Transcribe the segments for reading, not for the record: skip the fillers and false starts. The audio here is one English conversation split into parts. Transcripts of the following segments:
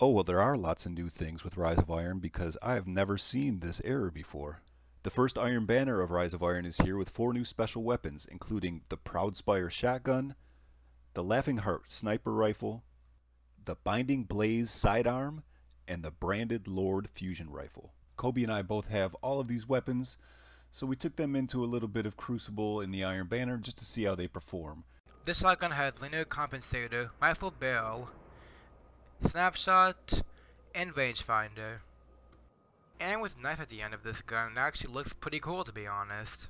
Oh, well, there are lots of new things with Rise of Iron because I have never seen this error before. The first Iron Banner of Rise of Iron is here with 4 new special weapons, including the Proud Spire shotgun, the Laughing Heart sniper rifle, the Binding Blaze sidearm, and the Branded Lord fusion rifle. Kobe and I both have all of these weapons, so we took them into a little bit of Crucible in the Iron Banner just to see how they perform. This shotgun has linear compensator, rifle barrel, snapshot, and rangefinder. And with a knife at the end of this gun, it actually looks pretty cool to be honest.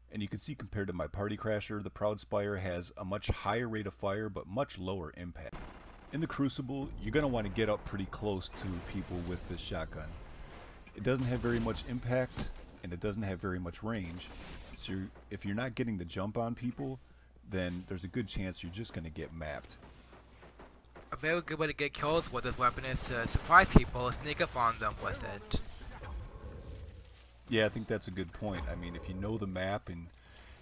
And you can see compared to my Party Crasher, the Proud Spire has a much higher rate of fire but much lower impact. In the Crucible, you're going to want to get up pretty close to people with this shotgun. It doesn't have very much impact and it doesn't have very much range, so if you're not getting the jump on people, then there's a good chance you're just going to get mapped. A very good way to get kills with this weapon is to surprise people and sneak up on them with it. Yeah, I think that's a good point. I mean, if you know the map and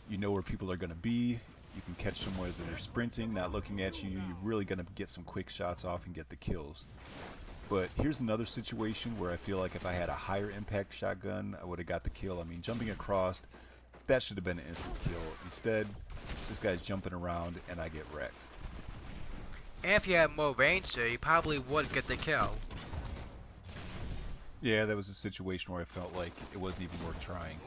you know where people are going to be, you can catch them where they're sprinting, not looking at you, you're really going to get some quick shots off and get the kills. But here's another situation where I feel like if I had a higher impact shotgun, I would have got the kill. I mean, jumping across, that should have been an instant kill. Instead, this guy's jumping around and I get wrecked. And if you had more range there, you probably would get the kill. Yeah, that was a situation where I felt like it wasn't even worth trying.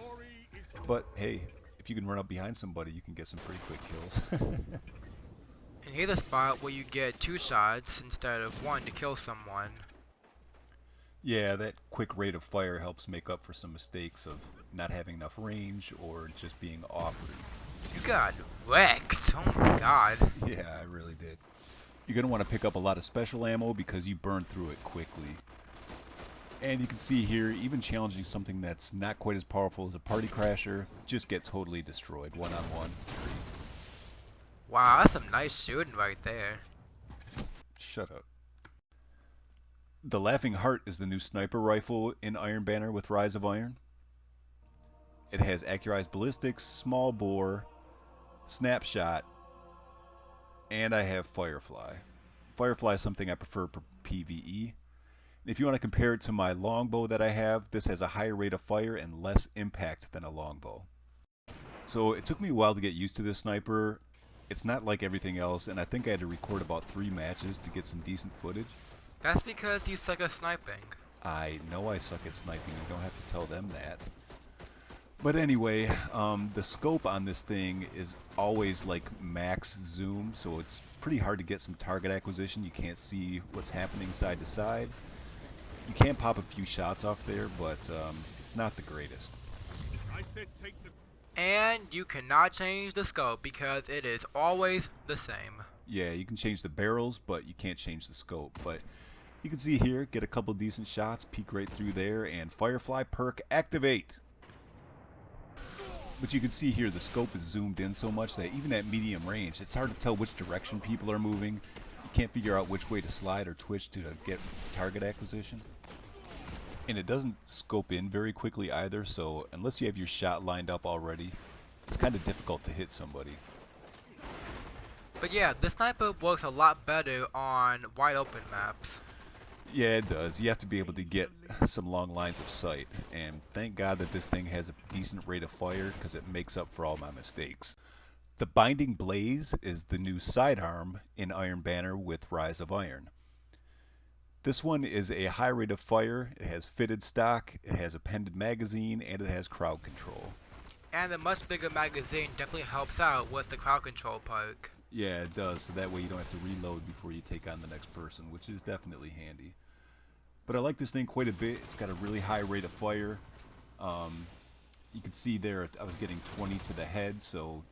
But hey, if you can run up behind somebody, you can get some pretty quick kills. And here's a spot where you get 2 shots instead of 1 to kill someone. Yeah, that quick rate of fire helps make up for some mistakes of not having enough range or just being off route. You got wrecked, oh my god. Yeah, I really did. You're going to want to pick up a lot of special ammo because you burn through it quickly. And you can see here, even challenging something that's not quite as powerful as a Party Crasher just get totally destroyed one-on-one. Wow, that's some nice shooting right there. Shut up. The Laughing Heart is the new sniper rifle in Iron Banner with Rise of Iron. It has accurized ballistics, small bore, snapshot, and I have Firefly. Firefly is something I prefer for PvE. If you want to compare it to my longbow that I have, this has a higher rate of fire and less impact than a longbow. So it took me a while to get used to this sniper. It's not like everything else, and I think I had to record about 3 matches to get some decent footage. That's because you suck at sniping. I know I suck at sniping, you don't have to tell them that. But anyway, the scope on this thing is always like max zoom, so it's pretty hard to get some target acquisition. You can't see what's happening side to side. You can pop a few shots off there, but it's not the greatest. And you cannot change the scope because it is always the same. Yeah, you can change the barrels, but you can't change the scope. But you can see here, get a couple decent shots, peek right through there, and Firefly perk activate. But you can see here the scope is zoomed in so much that even at medium range, it's hard to tell which direction people are moving. You can't figure out which way to slide or twitch to get target acquisition. And it doesn't scope in very quickly either, so unless you have your shot lined up already, it's kind of difficult to hit somebody. But yeah, the sniper works a lot better on wide open maps. Yeah, it does. You have to be able to get some long lines of sight, and thank God that this thing has a decent rate of fire because it makes up for all my mistakes. The Binding Blaze is the new sidearm in Iron Banner with Rise of Iron. This one is a high rate of fire, it has fitted stock, it has a pendant magazine, and it has crowd control. And the much bigger magazine definitely helps out with the crowd control perk. Yeah, it does, so that way you don't have to reload before you take on the next person, which is definitely handy. But I like this thing quite a bit. It's got a really high rate of fire. You can see there I was getting 20 to the head, so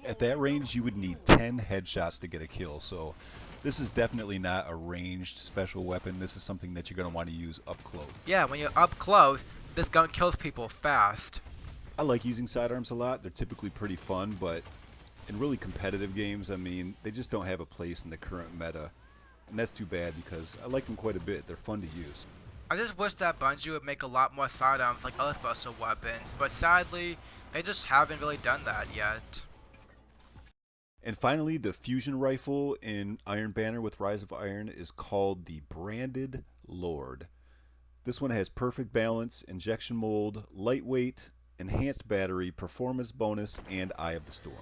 at that range you would need 10 headshots to get a kill. So this is definitely not a ranged special weapon. This is something that you're going to want to use up close. Yeah, when you're up close, this gun kills people fast. I like using sidearms a lot. They're typically pretty fun, but in really competitive games, I mean, they just don't have a place in the current meta. And that's too bad because I like them quite a bit. They're fun to use. I just wish that Bungie would make a lot more sidearms like other special weapons, but sadly, they just haven't really done that yet. And finally, the fusion rifle in Iron Banner with Rise of Iron is called the Branded Lord. This one has perfect balance, injection mold, lightweight, enhanced battery, performance bonus, and Eye of the Storm.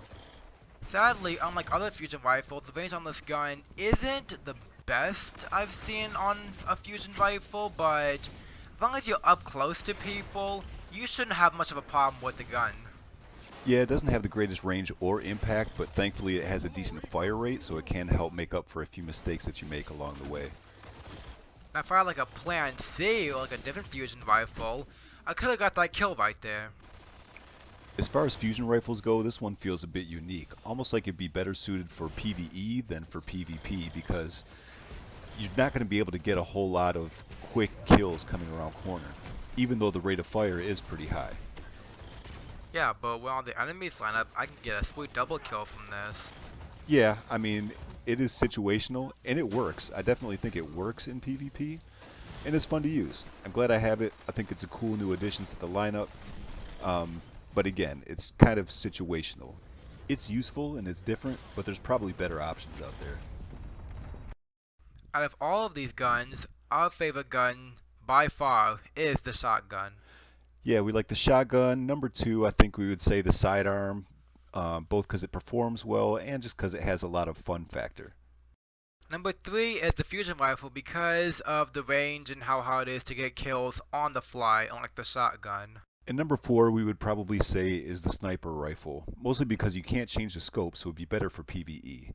Sadly, unlike other fusion rifles, the range on this gun isn't the best I've seen on a fusion rifle, but as long as you're up close to people, you shouldn't have much of a problem with the gun. Yeah, it doesn't have the greatest range or impact, but thankfully it has a decent fire rate, so it can help make up for a few mistakes that you make along the way. Now, if I had like a plan C or like a different fusion rifle, I could have got that kill right there. As far as fusion rifles go, this one feels a bit unique, almost like it'd be better suited for PvE than for PvP, because you're not going to be able to get a whole lot of quick kills coming around corner, even though the rate of fire is pretty high. Yeah, but when on the enemies line up, I can get a sweet double kill from this. Yeah, I mean, it is situational, and it works. I definitely think it works in PvP, and it's fun to use. I'm glad I have it. I think it's a cool new addition to the lineup. But again, it's kind of situational. It's useful and it's different, but there's probably better options out there. Out of all of these guns, our favorite gun, by far, is the shotgun. Yeah, we like the shotgun. Number two, I think we would say the sidearm, both because it performs well and just because it has a lot of fun factor. Number 3 is the fusion rifle because of the range and how hard it is to get kills on the fly, unlike the shotgun. And number four, we would probably say is the sniper rifle, mostly because you can't change the scope, so it'd be better for PvE.